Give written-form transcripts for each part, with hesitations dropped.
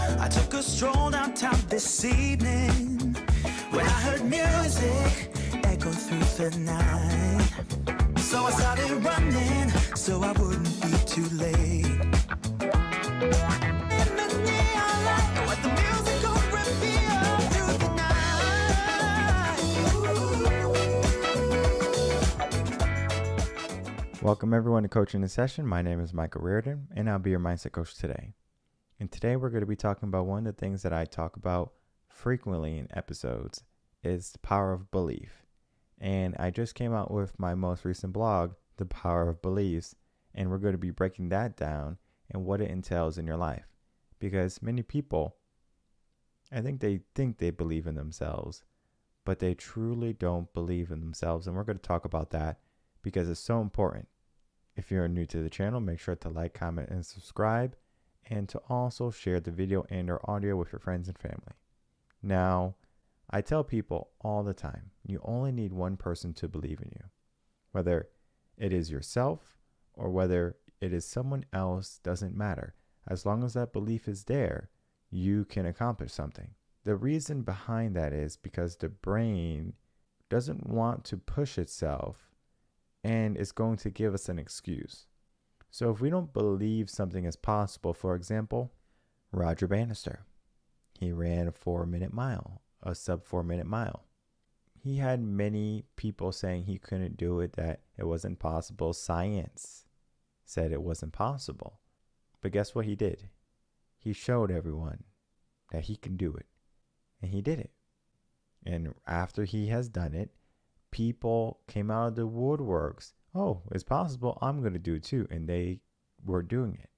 I took a stroll downtown this evening when I heard music echo through the night. So I started running so I wouldn't be too late. In the neon light, what the music could reveal through the night. Welcome everyone to Coaching in Session. My name is Michael Rearden, and I'll be your mindset coach today. And today we're going to be talking about one of the things that I talk about frequently in episodes is the power of belief. And I just came out with my most recent blog, The Power of Beliefs, and we're going to be breaking that down and what it entails in your life. Because many people, I think they believe in themselves, but they truly don't believe in themselves. And we're going to talk about that because it's so important. If you're new to the channel, make sure to like, comment, and subscribe, and to also share the video and or audio with your friends and family. Now, I tell people all the time, you only need one person to believe in you. Whether it is yourself or whether it is someone else, doesn't matter. As long as that belief is there, you can accomplish something. The reason behind that is because the brain doesn't want to push itself and it's going to give us an excuse. So if we don't believe something is possible, for example, Roger Bannister, he ran a 4-minute mile, a sub 4-minute mile. He had many people saying he couldn't do it, that it wasn't possible. Science said it wasn't possible. But guess what he did? He showed everyone that he can do it. And he did it. And after he has done it, people came out of the woodworks. Oh, it's possible. I'm going to do it too. And they were doing it.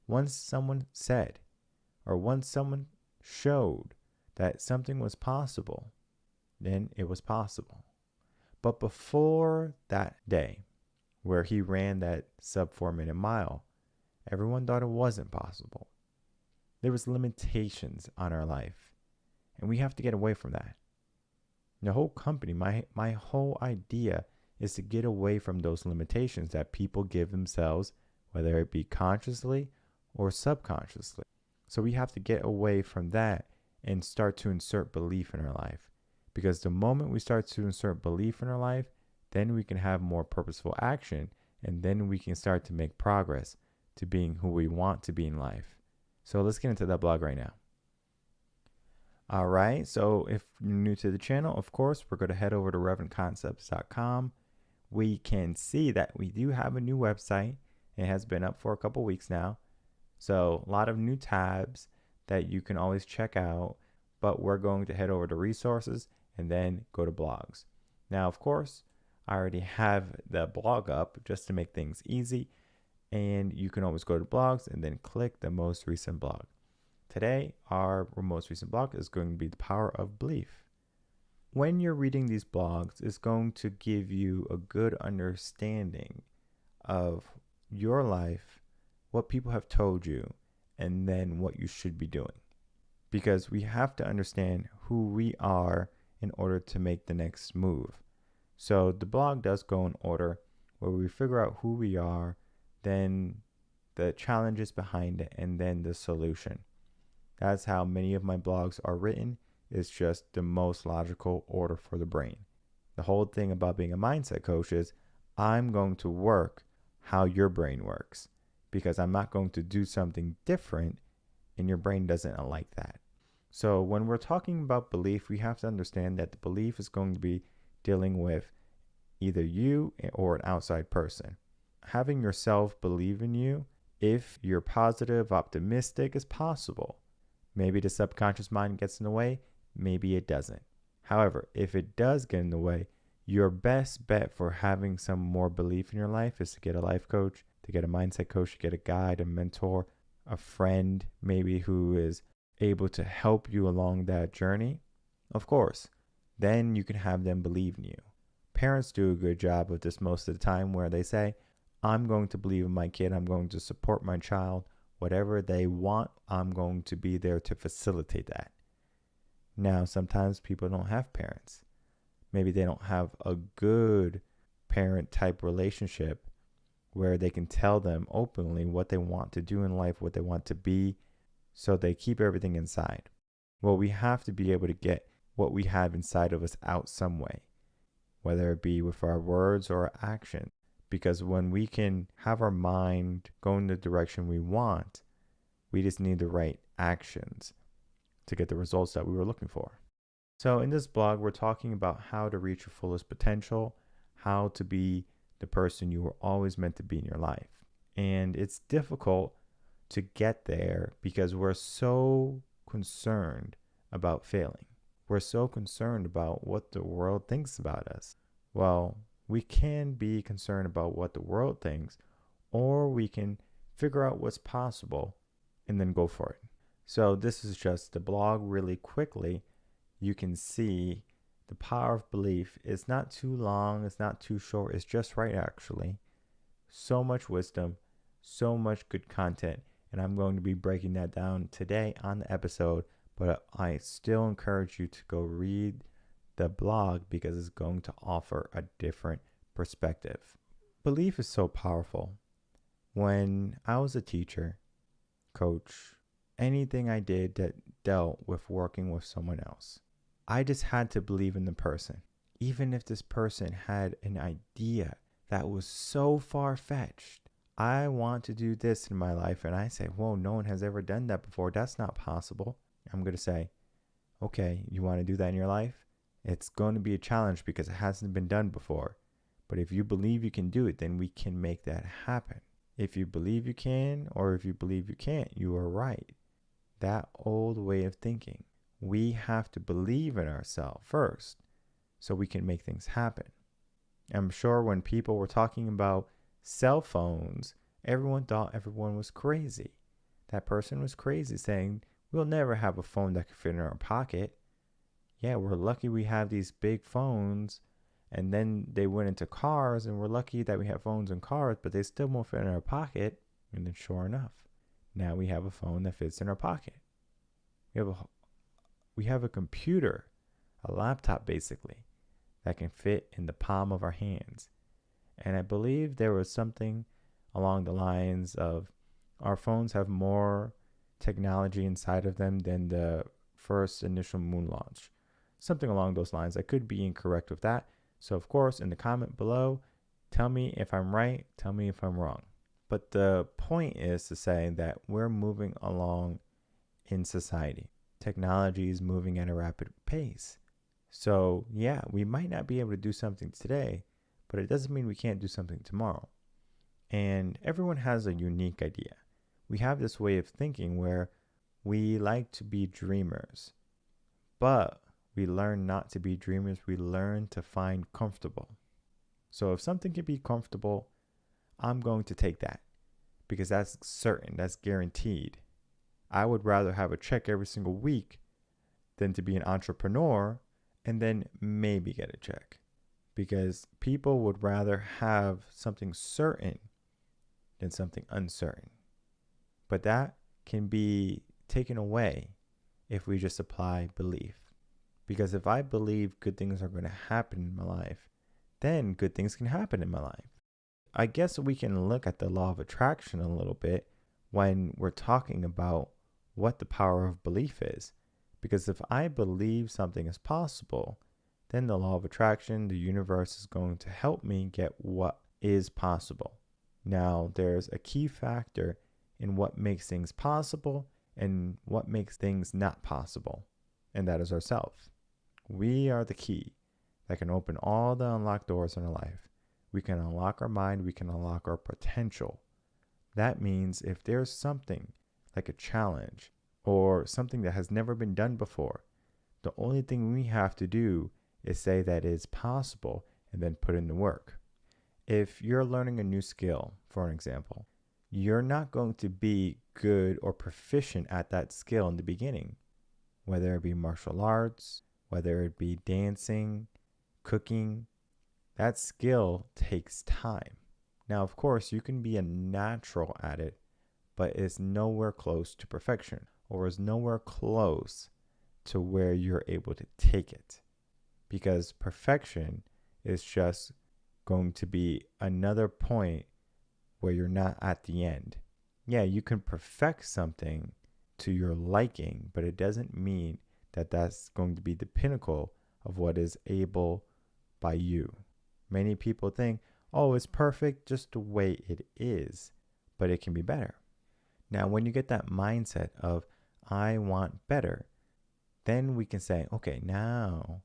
Once someone said, or once someone showed that something was possible, then it was possible. But before that day where he ran that sub 4-minute mile, everyone thought it wasn't possible. There was limitations on our life, and we have to get away from that. The whole company, my whole idea is to get away from those limitations that people give themselves, whether it be consciously or subconsciously. So we have to get away from that and start to insert belief in our life. Because the moment we start to insert belief in our life, then we can have more purposeful action, and then we can start to make progress to being who we want to be in life. So let's get into that blog right now. All right, so if you're new to the channel, of course, we're going to head over to revenconcepts.com. We can see that we do have a new website. It has been up for a couple weeks now. So a lot of new tabs that you can always check out, but we're going to head over to resources and then go to blogs. Now, of course, I already have the blog up just to make things easy, and you can always go to blogs and then click the most recent blog. Today, our most recent blog is going to be The Power of Belief. When you're reading these blogs, it's going to give you a good understanding of your life, what people have told you, and then what you should be doing. Because we have to understand who we are in order to make the next move. So the blog does go in order where we figure out who we are, then the challenges behind it, and then the solution. That's how many of my blogs are written. It's just the most logical order for the brain. The whole thing about being a mindset coach is I'm going to work how your brain works, because I'm not going to do something different and your brain doesn't like that. So when we're talking about belief, we have to understand that the belief is going to be dealing with either you or an outside person. Having yourself believe in you, if you're positive, optimistic, is possible. Maybe the subconscious mind gets in the way, maybe it doesn't. However, if it does get in the way, your best bet for having some more belief in your life is to get a life coach, to get a mindset coach, to get a guide, a mentor, a friend maybe who is able to help you along that journey. Of course, then you can have them believe in you. Parents do a good job of this most of the time, where they say, I'm going to believe in my kid, I'm going to support my child, whatever they want, I'm going to be there to facilitate that. Now, sometimes people don't have parents. Maybe they don't have a good parent type relationship where they can tell them openly what they want to do in life, what they want to be. So they keep everything inside. Well, we have to be able to get what we have inside of us out some way, whether it be with our words or our action. Because when we can have our mind go in the direction we want, we just need the right actions to get the results that we were looking for. So in this blog, we're talking about how to reach your fullest potential, how to be the person you were always meant to be in your life. And it's difficult to get there because we're so concerned about failing. We're so concerned about what the world thinks about us. Well, we can be concerned about what the world thinks, or we can figure out what's possible and then go for it. So this is just the blog really quickly. You can see the power of belief. It's not too long. It's not too short. It's just right, actually. So much wisdom, so much good content. And I'm going to be breaking that down today on the episode. But I still encourage you to go read the blog because it's going to offer a different perspective. Belief is so powerful. When I was a teacher, coach, anything I did that dealt with working with someone else, I just had to believe in the person. Even if this person had an idea that was so far-fetched, I want to do this in my life, and I say, whoa, no one has ever done that before. That's not possible. I'm going to say, okay, you want to do that in your life? It's going to be a challenge because it hasn't been done before. But if you believe you can do it, then we can make that happen. If you believe you can, or if you believe you can't, you are right. That old way of thinking. We have to believe in ourselves first so we can make things happen. I'm sure when people were talking about cell phones, everyone thought everyone was crazy. That person was crazy saying, we'll never have a phone that can fit in our pocket. Yeah, we're lucky we have these big phones. And then they went into cars, and we're lucky that we have phones and cars, but they still won't fit in our pocket. And then sure enough, now we have a phone that fits in our pocket. We have a computer, a laptop basically, that can fit in the palm of our hands. And I believe there was something along the lines of our phones have more technology inside of them than the first initial moon launch. Something along those lines. I could be incorrect with that. So of course, in the comment below, tell me if I'm right, tell me if I'm wrong. But the point is to say that we're moving along in society. Technology is moving at a rapid pace. So yeah, we might not be able to do something today, but it doesn't mean we can't do something tomorrow. And everyone has a unique idea. We have this way of thinking where we like to be dreamers, but we learn not to be dreamers. We learn to find comfortable. So if something can be comfortable, I'm going to take that because that's certain, that's guaranteed. I would rather have a check every single week than to be an entrepreneur and then maybe get a check, because people would rather have something certain than something uncertain. But that can be taken away if we just apply belief. Because if I believe good things are going to happen in my life, then good things can happen in my life. I guess we can look at the law of attraction a little bit when we're talking about what the power of belief is. Because if I believe something is possible, then the law of attraction, the universe is going to help me get what is possible. Now, there's a key factor in what makes things possible and what makes things not possible, and that is ourselves. We are the key that can open all the unlocked doors in our life. We can unlock our mind. We can unlock our potential. That means if there's something like a challenge or something that has never been done before, the only thing we have to do is say that it's possible and then put in the work. If you're learning a new skill, for an example, you're not going to be good or proficient at that skill in the beginning, whether it be martial arts, whether it be dancing, cooking. That skill takes time. Now, of course, you can be a natural at it, but it's nowhere close to perfection, or is nowhere close to where you're able to take it. Because perfection is just going to be another point where you're not at the end. Yeah, you can perfect something to your liking, but it doesn't mean that that's going to be the pinnacle of what is able by you. Many people think, oh, it's perfect just the way it is, but it can be better. Now, when you get that mindset of, I want better, then we can say, okay, now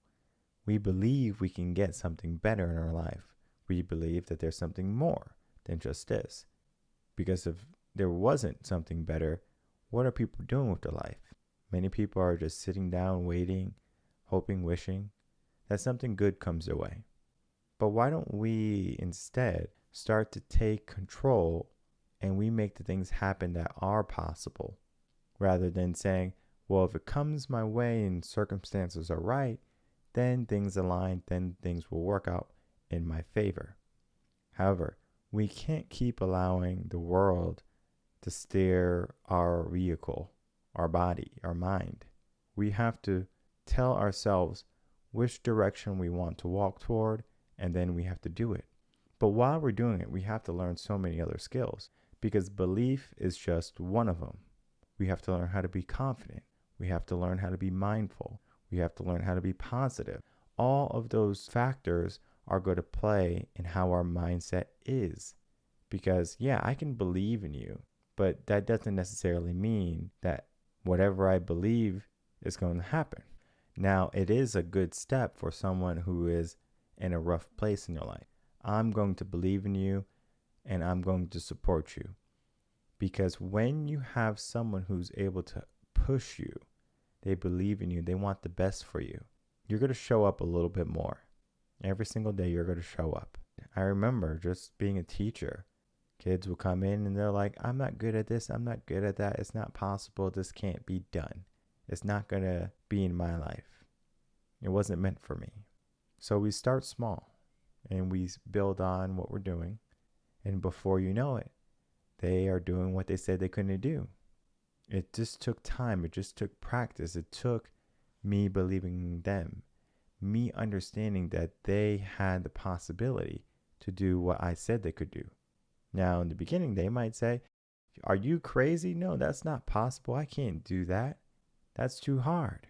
we believe we can get something better in our life. We believe that there's something more than just this. Because if there wasn't something better, what are people doing with their life? Many people are just sitting down, waiting, hoping, wishing that something good comes their way. But why don't we instead start to take control and we make the things happen that are possible, rather than saying, well, if it comes my way and circumstances are right, then things align, then things will work out in my favor. However, we can't keep allowing the world to steer our vehicle, our body, our mind. We have to tell ourselves which direction we want to walk toward, and then we have to do it. But while we're doing it, we have to learn so many other skills, because belief is just one of them. We have to learn how to be confident. We have to learn how to be mindful. We have to learn how to be positive. All of those factors are going to play in how our mindset is. Because, yeah, I can believe in you, but that doesn't necessarily mean that whatever I believe is going to happen. Now, it is a good step for someone who is in a rough place in your life. I'm going to believe in you and I'm going to support you. Because when you have someone who's able to push you, they believe in you, they want the best for you, you're going to show up a little bit more. Every single day you're going to show up. I remember just being a teacher. Kids will come in and they're like, I'm not good at this, I'm not good at that, it's not possible, this can't be done. It's not going to be in my life. It wasn't meant for me. So we start small and we build on what we're doing. And before you know it, they are doing what they said they couldn't do. It just took time. It just took practice. It took me believing in them, me understanding that they had the possibility to do what I said they could do. Now, in the beginning, they might say, are you crazy? No, that's not possible. I can't do that. That's too hard.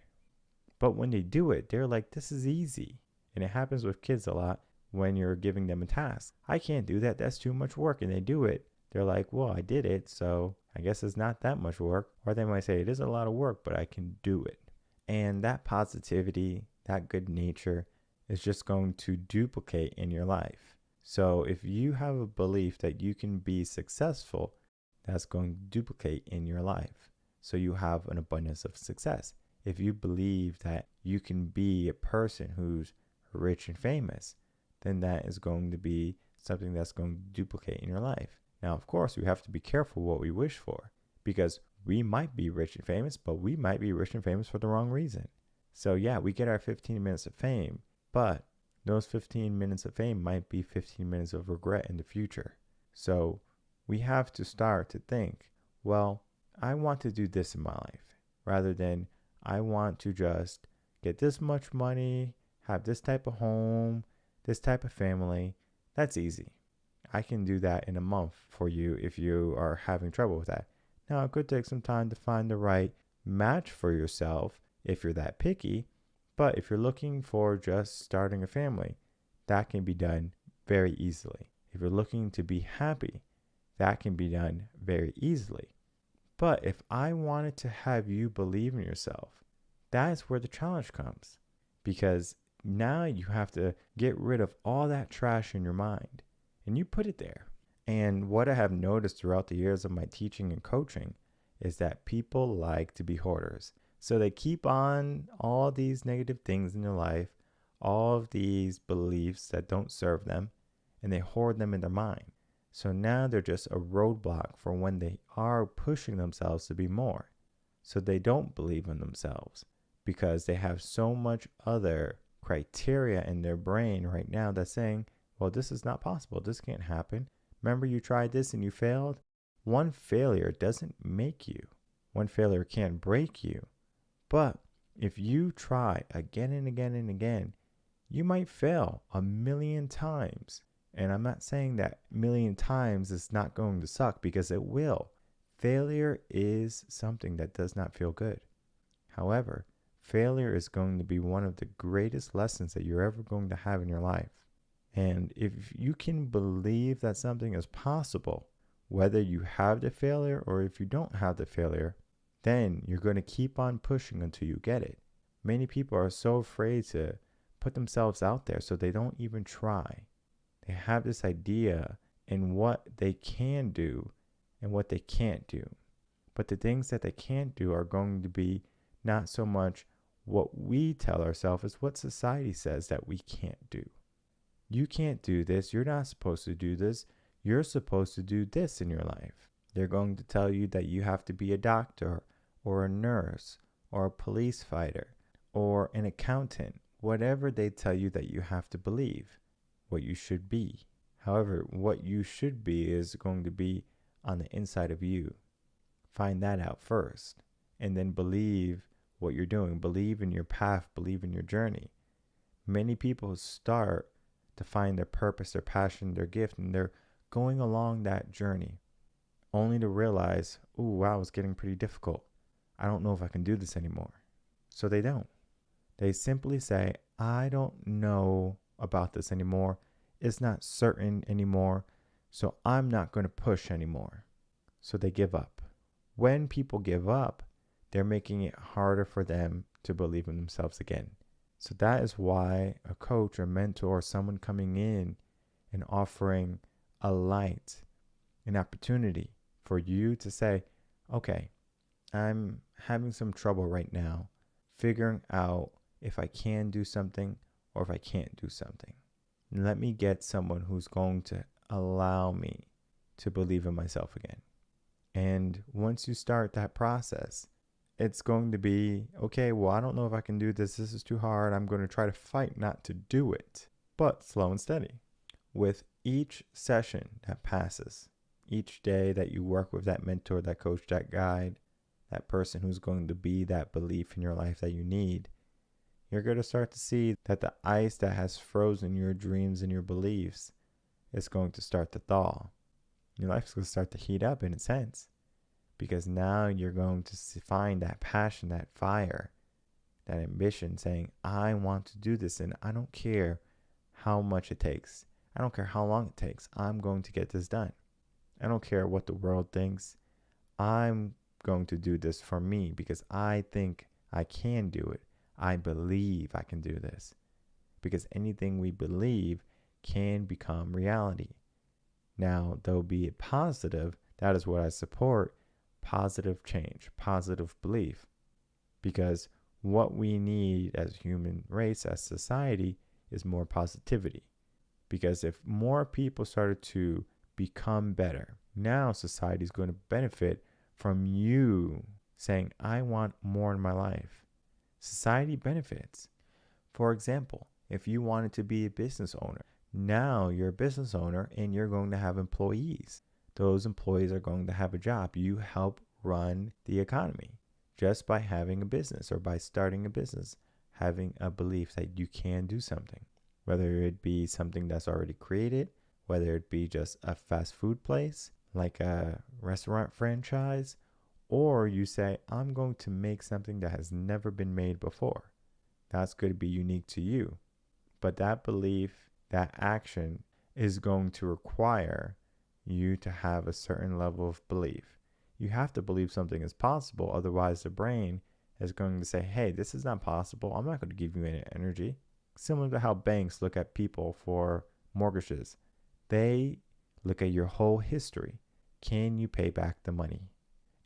But when they do it, they're like, this is easy. And it happens with kids a lot when you're giving them a task. I can't do that. That's too much work. And they do it. They're like, well, I did it, so I guess it's not that much work. Or they might say, it is a lot of work, but I can do it. And that positivity, that good nature is just going to duplicate in your life. So if you have a belief that you can be successful, that's going to duplicate in your life. So you have an abundance of success. If you believe that you can be a person who's rich and famous, then that is going to be something that's going to duplicate in your life. Now, of course, we have to be careful what we wish for, because we might be rich and famous, but we might be rich and famous for the wrong reason. So yeah, we get our 15 minutes of fame, but those 15 minutes of fame might be 15 minutes of regret in the future. So we have to start to think, well, I want to do this in my life, rather than I want to just get this much money, have this type of home, this type of family. That's easy. I can do that in a month for you if you are having trouble with that. Now, it could take some time to find the right match for yourself if you're that picky, but if you're looking for just starting a family, that can be done very easily. If you're looking to be happy, that can be done very easily. But if I wanted to have you believe in yourself, that's where the challenge comes, because now you have to get rid of all that trash in your mind. And you put it there. And what I have noticed throughout the years of my teaching and coaching is that people like to be hoarders. So they keep on all these negative things in their life, all of these beliefs that don't serve them, and they hoard them in their mind. So now they're just a roadblock for when they are pushing themselves to be more. So they don't believe in themselves because they have so much other criteria in their brain right now that's saying, well, this is not possible. This can't happen. Remember you tried this and you failed? One failure doesn't make you. One failure can't break you. But if you try again and again and again, you might fail 1,000,000 times. And I'm not saying that 1,000,000 times is not going to suck, because it will. Failure is something that does not feel good. However, failure is going to be one of the greatest lessons that you're ever going to have in your life. And if you can believe that something is possible, whether you have the failure or if you don't have the failure, then you're going to keep on pushing until you get it. Many people are so afraid to put themselves out there, so they don't even try. They have this idea in what they can do and what they can't do. But the things that they can't do are going to be not so much what we tell ourselves as what society says that we can't do. You can't do this. You're not supposed to do this. You're supposed to do this in your life. They're going to tell you that you have to be a doctor or a nurse or a police fighter or an accountant, whatever they tell you that you have to believe, what you should be. However, what you should be is going to be on the inside of you. Find that out first, and then believe what you're doing. Believe in your path, believe in your journey. Many people start to find their purpose, their passion, their gift, and they're going along that journey only to realize, oh, wow, it's getting pretty difficult. I don't know if I can do this anymore. So they don't. They simply say, I don't know about this anymore. It's not certain anymore. So I'm not going to push anymore. So they give up. When people give up, they're making it harder for them to believe in themselves again. So that is why a coach or mentor, or someone coming in and offering a light, an opportunity for you to say, okay, I'm having some trouble right now figuring out if I can do something or if I can't do something. Let me get someone who's going to allow me to believe in myself again. And once you start that process, it's going to be, okay, well, I don't know if I can do this. This is too hard. I'm going to try to fight not to do it, but slow and steady. With each session that passes, each day that you work with that mentor, that coach, that guide, that person who's going to be that belief in your life that you need, you're going to start to see that the ice that has frozen your dreams and your beliefs is going to start to thaw. Your life's going to start to heat up in a sense, because now you're going to find that passion, that fire, that ambition, saying, I want to do this, and I don't care how much it takes. I don't care how long it takes. I'm going to get this done. I don't care what the world thinks. I'm going to do this for me because I think I can do it. I believe I can do this. Because anything we believe can become reality. Now, though be it positive, that is what I support, positive change, positive belief. Because what we need as human race, as society, is more positivity. Because if more people started to become better, now society is going to benefit from you saying, I want more in my life. Society benefits. For example, if you wanted to be a business owner, now you're a business owner and you're going to have employees. Those employees are going to have a job. You help run the economy just by having a business or by starting a business, having a belief that you can do something. Whether it be something that's already created, whether it be just a fast food place, like a restaurant franchise, or you say, I'm going to make something that has never been made before. That's going to be unique to you. But that belief, that action is going to require you to have a certain level of belief. You have to believe something is possible. Otherwise, the brain is going to say, hey, this is not possible. I'm not going to give you any energy. Similar to how banks look at people for mortgages. They look at your whole history. Can you pay back the money?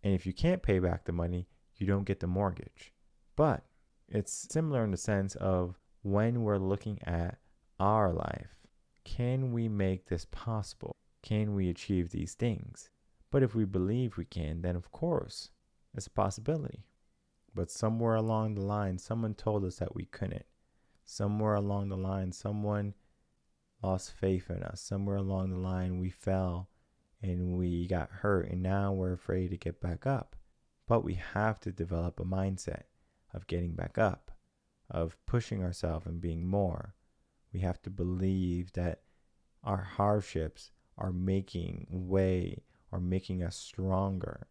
And if you can't pay back the money, you don't get the mortgage. But it's similar in the sense of when we're looking at our life. Can we make this possible? Can we achieve these things? But if we believe we can, then of course, it's a possibility. But somewhere along the line, someone told us that we couldn't. Somewhere along the line, someone lost faith in us. Somewhere along the line, we fell and we got hurt, and now we're afraid to get back up. But we have to develop a mindset of getting back up, of pushing ourselves and being more. We have to believe that our hardships are making way or making us stronger.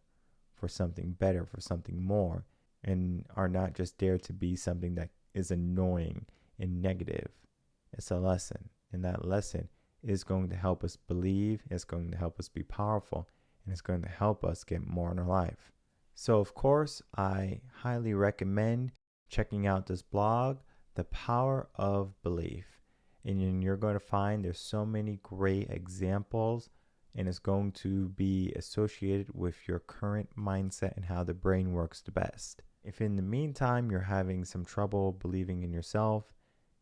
for something better, for something more, and are not just there to be something that is annoying and negative. It's a lesson, and that lesson is going to help us believe, it's going to help us be powerful, and it's going to help us get more in our life. So, of course, I highly recommend checking out this blog, The Power of Belief. And you're going to find there's so many great examples, and it's going to be associated with your current mindset and how the brain works the best. If in the meantime you're having some trouble believing in yourself,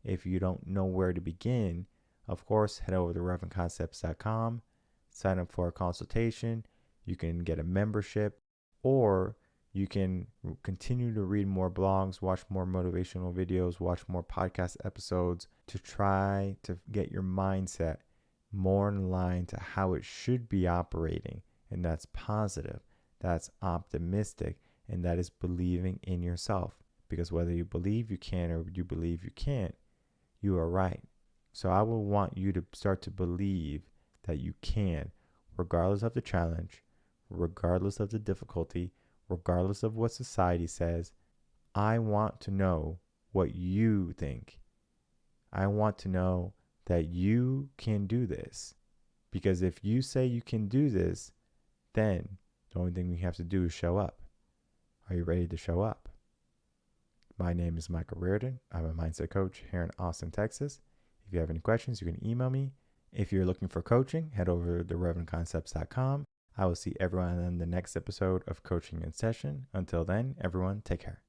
if you don't know where to begin, of course, head over to revenconcepts.com, sign up for a consultation. You can get a membership, or you can continue to read more blogs, watch more motivational videos, watch more podcast episodes to try to get your mindset more in line to how it should be operating. And that's positive, that's optimistic, and that is believing in yourself. Because whether you believe you can or you believe you can't, you are right. So I will want you to start to believe that you can, regardless of the challenge, regardless of the difficulty, regardless of what society says. I want to know what you think. I want to know that you can do this. Because if you say you can do this, then the only thing we have to do is show up. Are you ready to show up? My name is Michael Rearden. I'm a mindset coach here in Austin, Texas. If you have any questions, you can email me. If you're looking for coaching, head over to revenconcepts.com. I will see everyone in the next episode of Coaching in Session. Until then, everyone, take care.